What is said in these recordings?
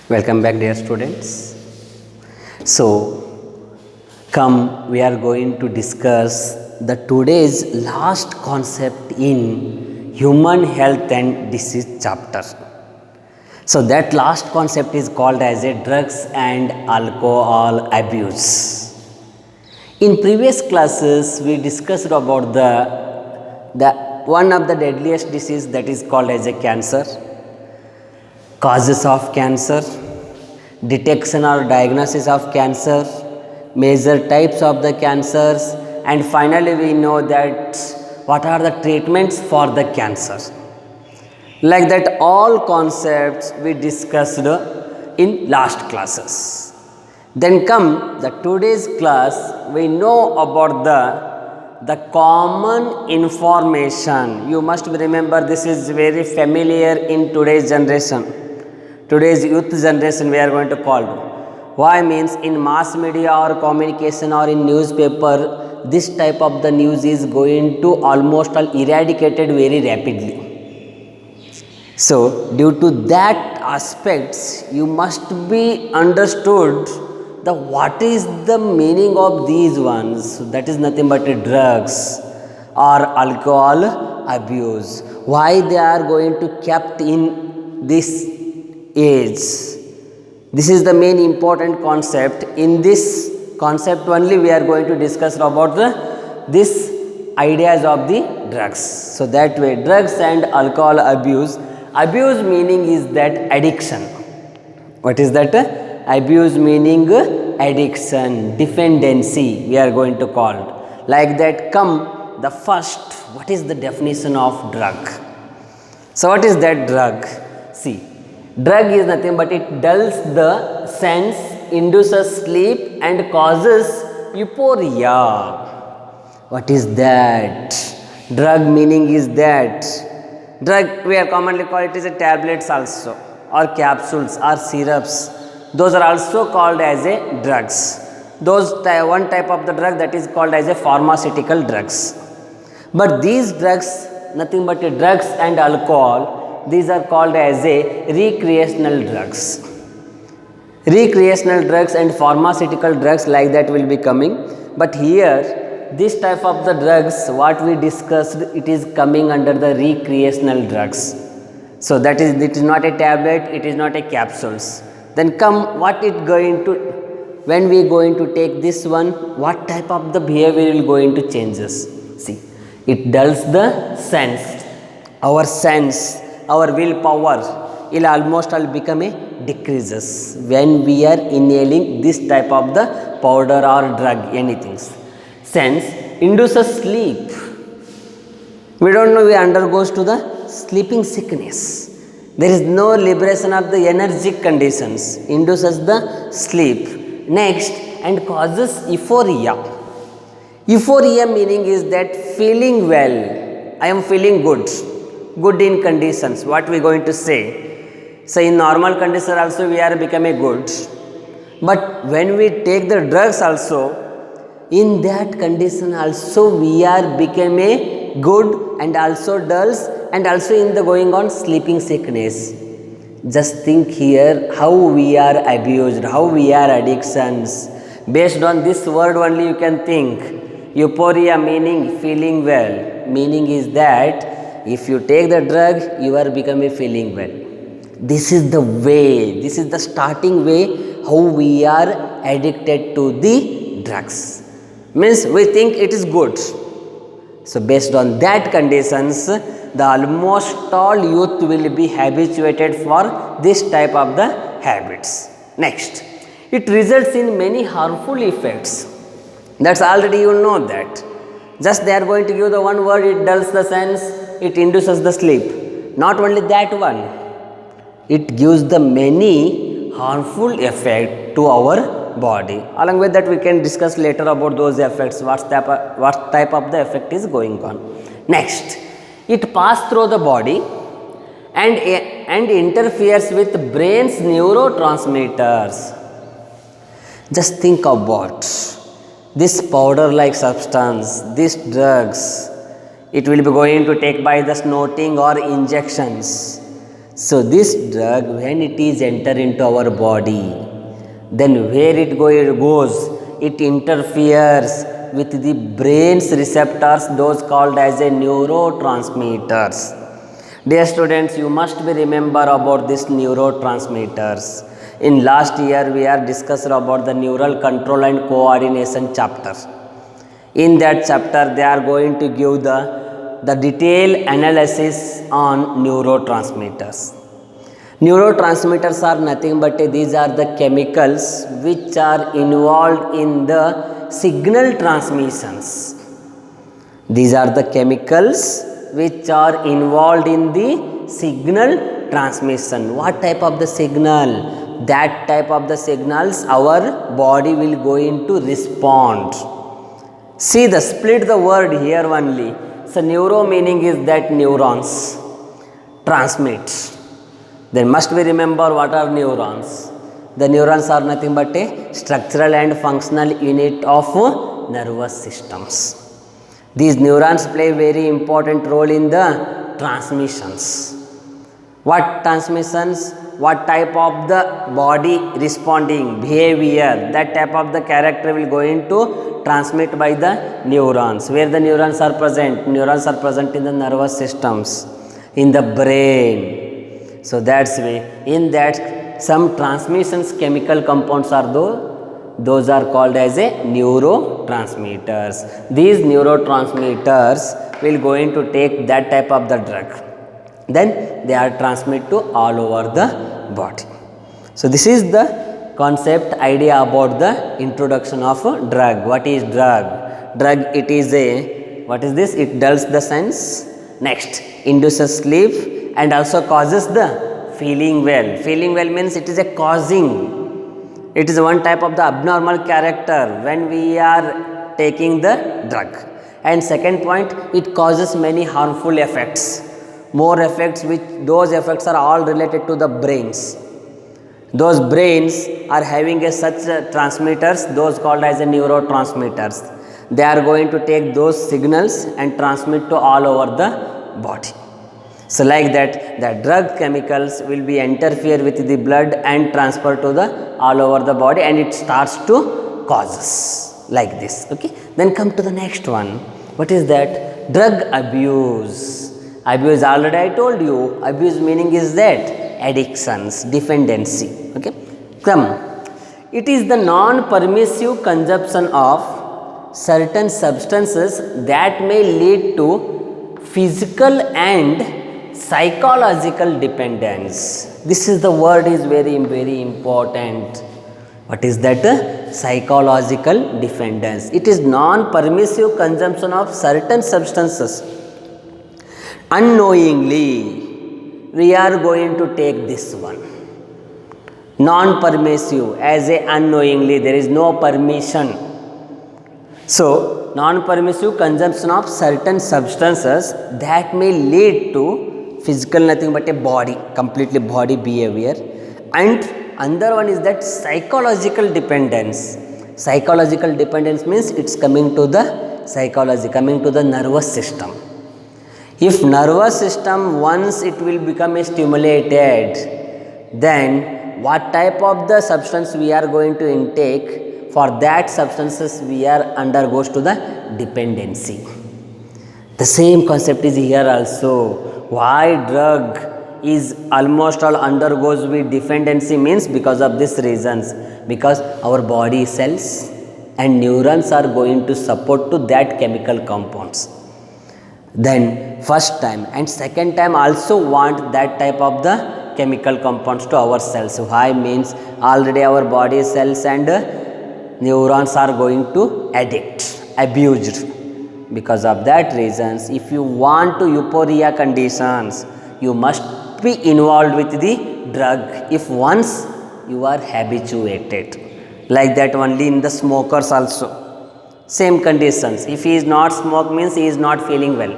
Welcome back, dear students. So, come we are going to discuss the today's last concept in human health and disease chapter. So, that last concept is called as a drugs and alcohol abuse. In previous classes, we discussed about the one of the deadliest disease that is called as a cancer, causes of cancer, detection or diagnosis of cancer, major types of the cancers, and finally we know that what are the treatments for the cancer. Like that, all concepts we discussed in last classes. Then come the today's class, we know about the common information. You must remember, this is very familiar in today's generation. Today's youth generation we are going to call. Why means in mass media or communication or in newspaper, this type of the news is going to almost all eradicated very rapidly. So due to that aspects, you must be understood the what is the meaning of these ones. That is nothing but drugs or alcohol abuse. Why they are going to kept in this age. This is the main important concept. In this concept only we are going to discuss about this ideas of the drugs. So that way, drugs and alcohol abuse. Abuse meaning is that addiction. What is that? Abuse meaning addiction, dependency we are going to call. Like that, come the first, what is the definition of drug? So what is that drug? See, drug is nothing but it dulls the sense, induces sleep and causes euphoria. What is that? Drug meaning is that. Drug we are commonly call it as a tablets also, or capsules or syrups. Those are also called as a drugs. Those one type of the drug that is called as a pharmaceutical drugs. But these drugs, nothing but drugs and alcohol, these are called as a recreational drugs. Recreational drugs and pharmaceutical drugs like that will be coming. But here, this type of the drugs, what we discussed, it is coming under the recreational drugs. So that is, it is not a tablet, it is not a capsules. Then come, what it going to, when we going to take this one, what type of the behavior will going to changes? See, it dulls the sense, our willpower will almost all become a decreases when we are inhaling this type of the powder or drug, anything. Sense induces sleep. We don't know, we undergoes to the sleeping sickness. There is no liberation of the energetic conditions, induces the sleep. Next, and causes euphoria. Euphoria meaning is that feeling well, I am feeling good, good in conditions. What we going to say? So in normal condition also we are becoming good. But when we take the drugs also, in that condition also we are becoming good and also dulls and also in the going on sleeping sickness. Just think here how we are abused, how we are addictions. Based on this word only you can think. Euphoria meaning feeling well. Meaning is that if you take the drug, you are becoming feeling well. This is the way, this is the starting way how we are addicted to the drugs. Means we think it is good. So based on that conditions, the almost all youth will be habituated for this type of the habits. Next, it results in many harmful effects. That's already you know that. Just they are going to give the one word, it dulls the sense, it induces the sleep. Not only that one, it gives the many harmful effect to our body. Along with that we can discuss later about those effects, what type of the effect is going on. Next, it passes through the body and interferes with brain's neurotransmitters. Just think about this powder like substance, these drugs, it will be going to take by the snorting or injections. So this drug, when it is enter into our body, then where it goes, it interferes with the brain's receptors, those called as a neurotransmitters. Dear students, you must be remember about these neurotransmitters. In last year we are discussed about the neural control and coordination chapter. In that chapter they are going to give the detailed analysis on neurotransmitters. Neurotransmitters are nothing but these are the chemicals which are involved in the signal transmissions. These are the chemicals which are involved in the signal transmission. What type of the signal? That type of the signals our body will going to respond. See the split the word here only. So neuro meaning is that neurons transmit. Then must we remember what are neurons. The neurons are nothing but a structural and functional unit of nervous systems. These neurons play very important role in the transmissions. What transmissions? What type of the body responding behavior, that type of the character will going to transmit by the neurons. Where the neurons are present? Neurons are present in the nervous systems, in the brain. So that's way, in that some transmissions chemical compounds are those are called as a neurotransmitters. These neurotransmitters will going to take that type of the drug. Then they are transmit to all over the body. So this is the concept idea about the introduction of a drug. What is drug? Drug, it is a, what is this? It dulls the sense. Next, induces sleep and also causes the feeling well. Feeling well means it is a causing. It is one type of the abnormal character when we are taking the drug. And second point, it causes many harmful effects. More effects, which those effects are all related to the brains. Those brains are having a such transmitters, those called as a neurotransmitters. They are going to take those signals and transmit to all over the body. So like that, the drug chemicals will be interfere with the blood and transfer to the all over the body, and it starts to causes like this. Okay. Then come to the next one. What is that? Drug abuse. Abuse, already I told you, abuse meaning is that addictions, dependency. Okay. Come, it is the non-permissive consumption of certain substances that may lead to physical and psychological dependence. This is the word is very important. What is that? Psychological dependence. It is non-permissive consumption of certain substances. Unknowingly, we are going to take this one. Non-permissive, as a unknowingly, there is no permission. So, non-permissive consumption of certain substances that may lead to physical, nothing but a body, completely body behavior. And another one is that psychological dependence. Psychological dependence means it's coming to the psychology, coming to the nervous system. If nervous system once it will become stimulated, then what type of the substance we are going to intake, for that substances we are undergoes to the dependency. The same concept is here also. Why drug is almost all undergoes with dependency means because of these reasons. Because our body cells and neurons are going to support to that chemical compounds. Then first time and second time also want that type of the chemical compounds to our cells. Why means already our body cells and neurons are going to abused. Because of that reasons, if you want to euphoria conditions, you must be involved with the drug. If once you are habituated, like that only in the smokers also. Same conditions. If he is not smoke means he is not feeling well.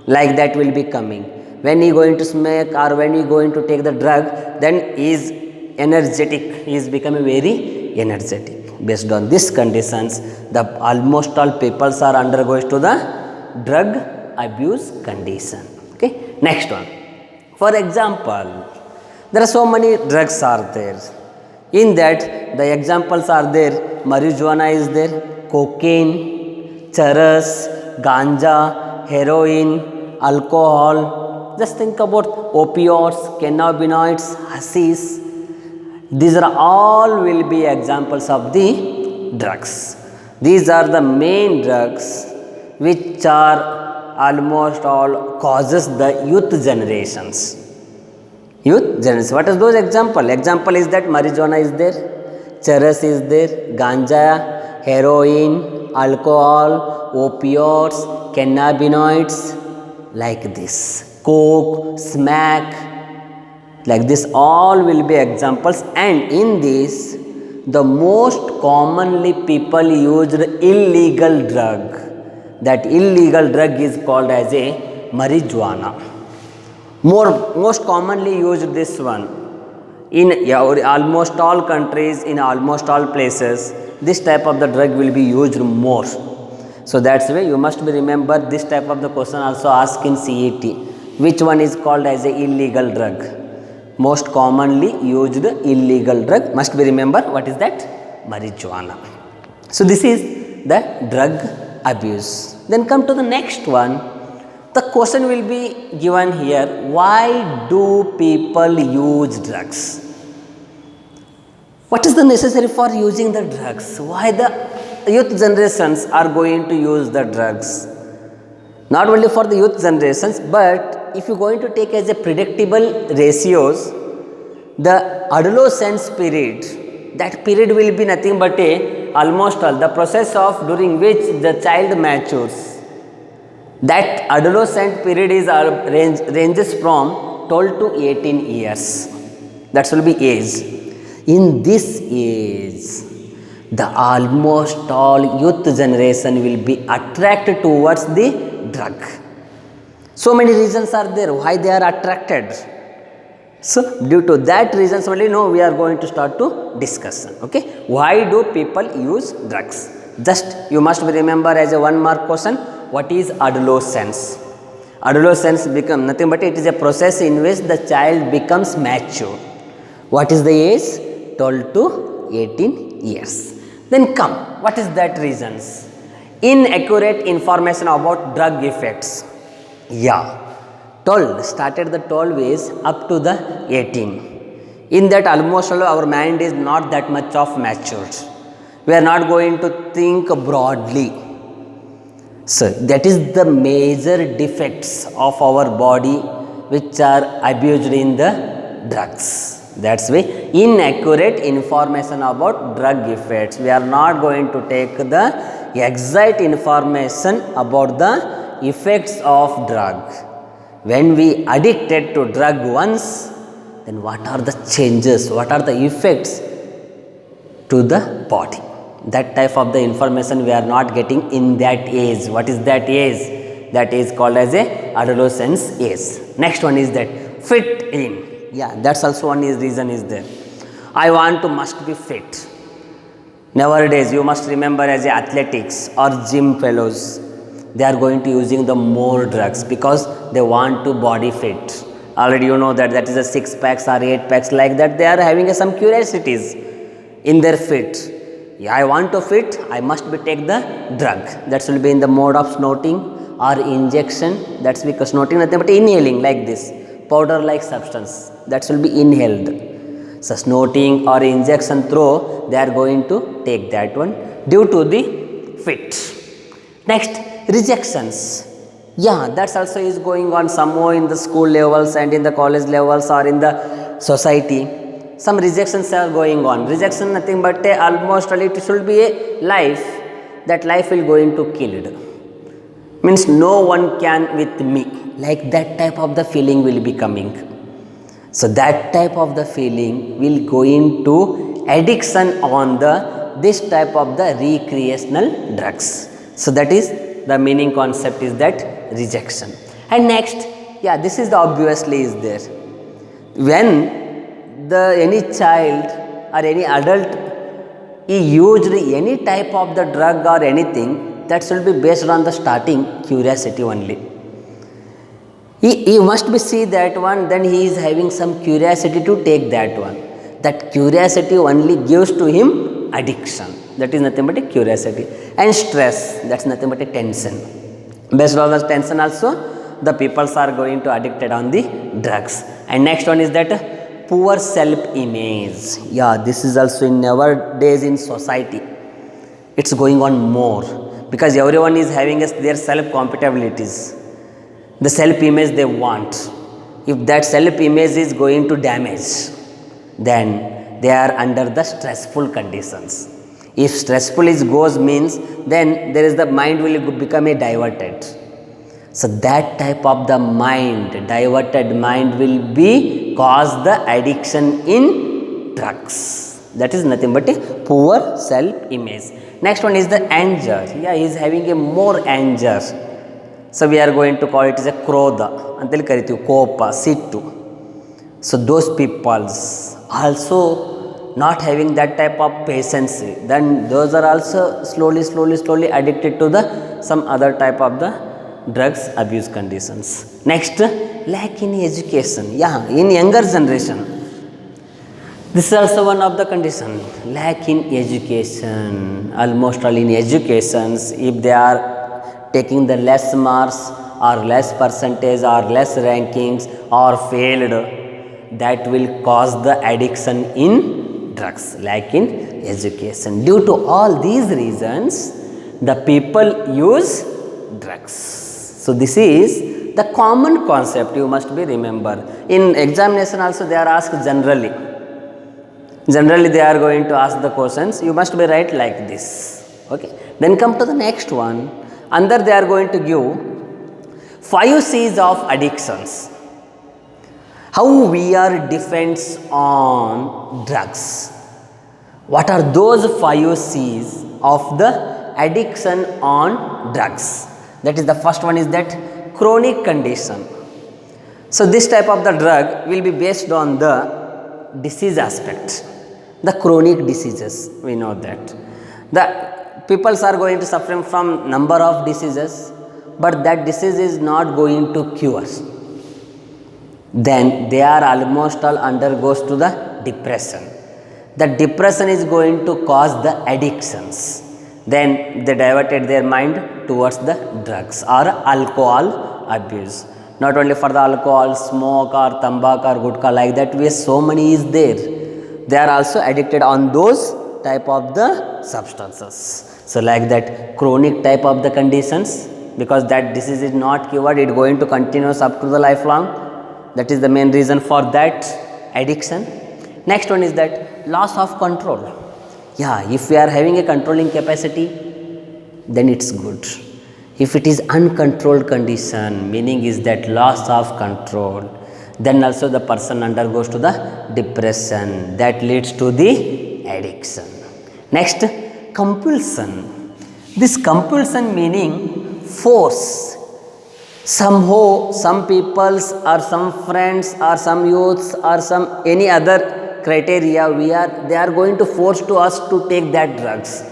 Like that will be coming. When he going to smoke or when he going to take the drug, then he is energetic. He is becoming very energetic. Based on these conditions, the almost all peoples are undergoing to the drug abuse condition. Okay. Next one. For example, there are so many drugs are there. In that, the examples are there. Marijuana is there, cocaine, charas, ganja, heroin, alcohol. Just think about opioids, cannabinoids, hashish. These are all will be examples of the drugs. These are the main drugs which are almost all causes the youth generations. Youth generation. What is those example? Example is that marijuana is there, charas is there, ganja, heroin, alcohol, opioids, cannabinoids, like this, coke, smack, like this all will be examples. And in this, the most commonly people used illegal drug, that illegal drug is called as a marijuana. Most commonly used this one in almost all countries, in almost all places, this type of the drug will be used more. So that's why you must be remember this type of the question also asked in CET. Which one is called as a illegal drug? Most commonly used illegal drug, must be remember what is that? Marijuana. So this is the drug abuse. Then come to the next one. The question will be given here, why do people use drugs? What is the necessary for using the drugs? Why the youth generations are going to use the drugs? Not only for the youth generations, but if you are going to take as a predictable ratios, the adolescence period, that period will be nothing but almost all the process of during which the child matures. That adolescent period is ranges from 12 to 18 years. That will be age. In this age, the almost all youth generation will be attracted towards the drug. So many reasons are there why they are attracted. So due to that reasons only, no, we are going to start to discussion. Okay, why do people use drugs? Just you must remember as a 1 mark question. What is adolescence? Adolescence become nothing but it is a process in which the child becomes mature. What is the age? 12 to 18 years. Then come, what is that reasons? Inaccurate information about drug effects. Yeah, 12, started the 12 is up to the 18. In that almost our mind is not that much of matured. We are not going to think broadly. So that is the major defects of our body which are abused in the drugs. That's why inaccurate information about drug effects. We are not going to take the exact information about the effects of drug. When we addicted to drug once, then what are the changes? What are the effects to the body? That type of the information we are not getting in that age. What is that age? That is called as a adolescence age. Next one is that fit in. Yeah, that's also one is reason is there. I want to must be fit. Nowadays you must remember as a athletics or gym fellows, they are going to using the more drugs because they want to body fit. Already you know that is a 6 packs or 8 packs like that. They are having some curiosities in their fit. Yeah, I want to fit, I must be take the drug. That will be in the mode of snorting or injection. That's because snorting nothing but inhaling like this, powder like substance. That will be inhaled. So snorting or injection through, they are going to take that one due to the fit. Next, rejections. Yeah, that's also is going on somewhere in the school levels and in the college levels or in the society. Some rejections are going on. Rejection nothing but almost it should be a life. That life will going to killed. Means no one can with me. Like that type of the feeling will be coming. So that type of the feeling will go into addiction on the this type of the recreational drugs. So that is the meaning concept is that rejection. And next, yeah, this is the obviously is there. When any child or any adult he used any type of the drug or anything, that should be based on the starting curiosity only. He must be see that one, then he is having some curiosity to take that one. That curiosity only gives to him addiction. That is nothing but a curiosity. And stress, that's nothing but a tension. Based on the tension also, the peoples are going to addicted on the drugs. And next one is that poor self image. Yeah, this is also in nowadays in society it's going on more, because everyone is having their self compatibilities, the self image they want. If that self image is going to damage, then they are under the stressful conditions. If stressful is goes means, then there is the mind will become a diverted. So that type of the mind, diverted mind, will be cause the addiction in drugs. That is nothing but a poor self image. Next one is the anger. Yeah, he is having a more anger. So we are going to call it as a krodha anteli kariತೀವಿ, ಕೋಪ, ಸಿಟ್ಟು. So those peoples also not having that type of patience, then those are also slowly addicted to the some other type of the drugs abuse conditions. Next, lack in education. Yeah, in younger generation, this is also one of the condition. Lack in education. Almost all in educations, if they are taking the less marks or less percentage or less rankings or failed, that will cause the addiction in drugs. Lack in education. Due to all these reasons, the people use drugs. So this is the common concept you must be remember. In examination also they are asked generally. Generally they are going to ask the questions, you must be right like this. Okay. Then come to the next one. Under they are going to give 5 C's of addictions. How we are depends on drugs. What are those 5 C's of the addiction on drugs? That is the first one is that chronic condition. So this type of the drug will be based on the disease aspect. The chronic diseases, we know that. The peoples are going to suffer from number of diseases, but that disease is not going to cure. Then they are almost all undergoes to the depression. The depression is going to cause the addictions. Then they diverted their mind towards the drugs or alcohol abuse. Not only for the alcohol, smoke or tobacco or gutka, like that way so many is there. They are also addicted on those type of the substances. So like that chronic type of the conditions, because that disease is not cured, it going to continue up to the lifelong. That is the main reason for that addiction. Next one is that loss of control. Yeah, if we are having a controlling capacity, then it's good. If it is uncontrolled condition, meaning is that loss of control, then also the person undergoes to the depression, that leads to the addiction. Next, compulsion. This compulsion meaning force. Somehow some peoples or some friends or some youths or some any other criteria, they are going to force to us to take that drugs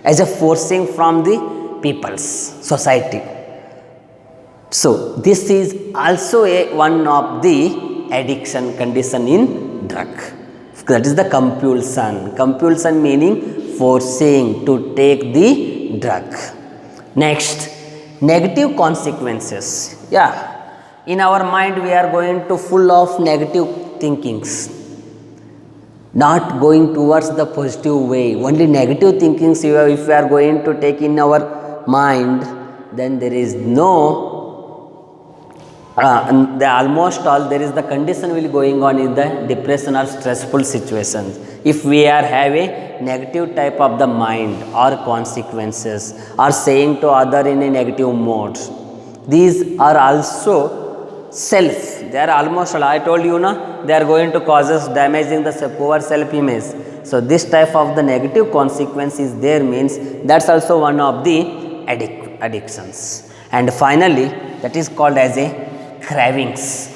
as a forcing from the people's society. So this is also one of the addiction condition in drug. That is the compulsion. Compulsion meaning forcing to take the drug. Next, negative consequences. Yeah, in our mind we are going to full of negative thinkings, not going towards the positive way. Only negative thinkings if we are going to take in our mind, then there is no almost all there is the condition will going on in the depression or stressful situations. If we are have a negative type of the mind or consequences or saying to other in a negative mode, these are also self. They are almost all, I told you na, they are going to cause us damaging the poor self image. So this type of the negative consequence is there, means that's also one of the addictions. And finally, that is called as a cravings.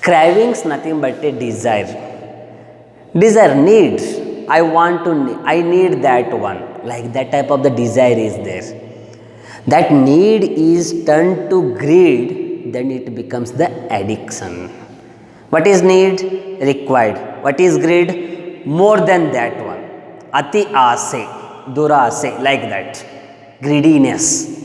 Cravings nothing but a desire. Desire, need. I need that one. Like that type of the desire is there. That need is turned to greed then it becomes the addiction. What is need? Required. What is greed? More than that one. Ati ase, durase, like that. Greediness.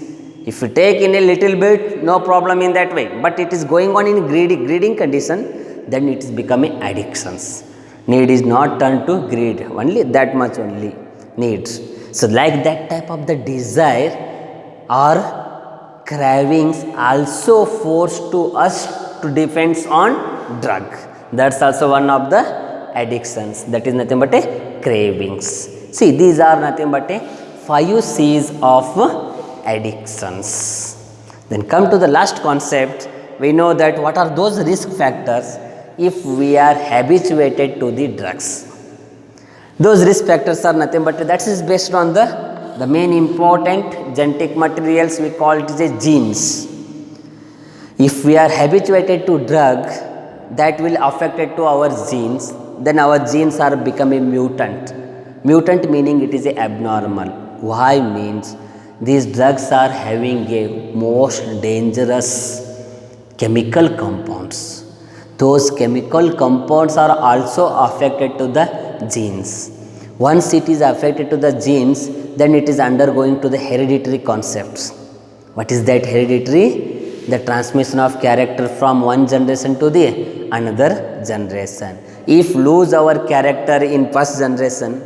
If you take in a little bit, no problem in that way. But it is going on in greeding condition, then it is becoming addictions. Need is not turned to greed. Only that much only needs. So like that type of the desire or cravings also force to us to depends on drug. That's also one of the addictions. That is nothing but a cravings. See, these are nothing but a 5 C's of addictions. Then come to the last concept. We know that what are those risk factors if we are habituated to the drugs. Those risk factors are nothing but that is based on the main important genetic materials, we call it as genes. If we are habituated to drug, that will affect it to our genes, then our genes are becoming mutant. Mutant meaning it is abnormal. Why? Means these drugs are having a most dangerous chemical compounds. Those chemical compounds are also affected to the genes. Once it is affected to the genes, then it is undergoing to the hereditary concepts. What is that hereditary? The transmission of character from one generation to the another generation. If lose our character in first generation,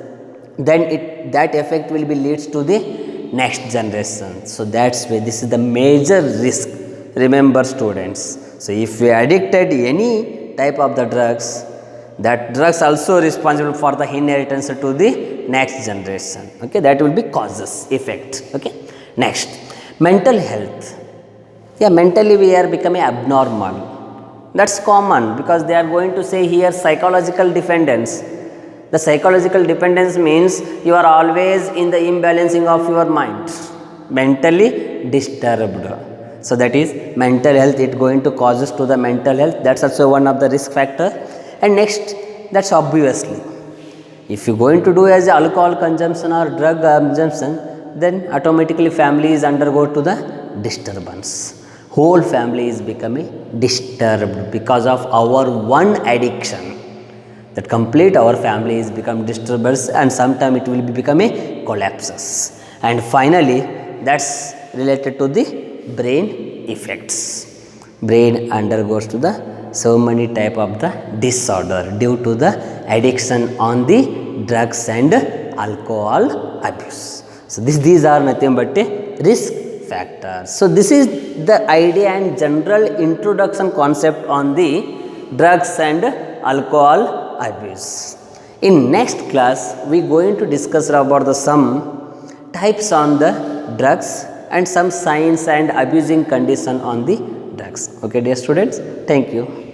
then that effect will be leads to the next generation. So that's why this is the major risk. Remember students. So if we are addicted any type of the drugs, that drugs also responsible for the inheritance to the next generation. Okay, that will be causes effect. Okay, next, mental health. Yeah, mentally we are becoming abnormal. That's common because they are going to say here psychological dependence. The psychological dependence means you are always in the imbalancing of your mind, mentally disturbed. So that is mental health, it going to causes to the mental health. That's also one of the risk factor. And next, that's obviously, if you going to do as alcohol consumption or drug consumption, then automatically family is undergo to the disturbance. Whole family is becoming disturbed because of our one addiction. That complete our family is become disturbance, and sometime it will be becoming collapses. And finally, that's related to the brain effects. Brain undergoes to the so many type of the disorder due to the addiction on the drugs and alcohol abuse. So these are nothing but a risk factors. So this is the idea and general introduction concept on the drugs and alcohol abuse. In next class, we going to discuss about the some types on the drugs and some signs and abusing condition on the drugs. Okay, dear students, thank you.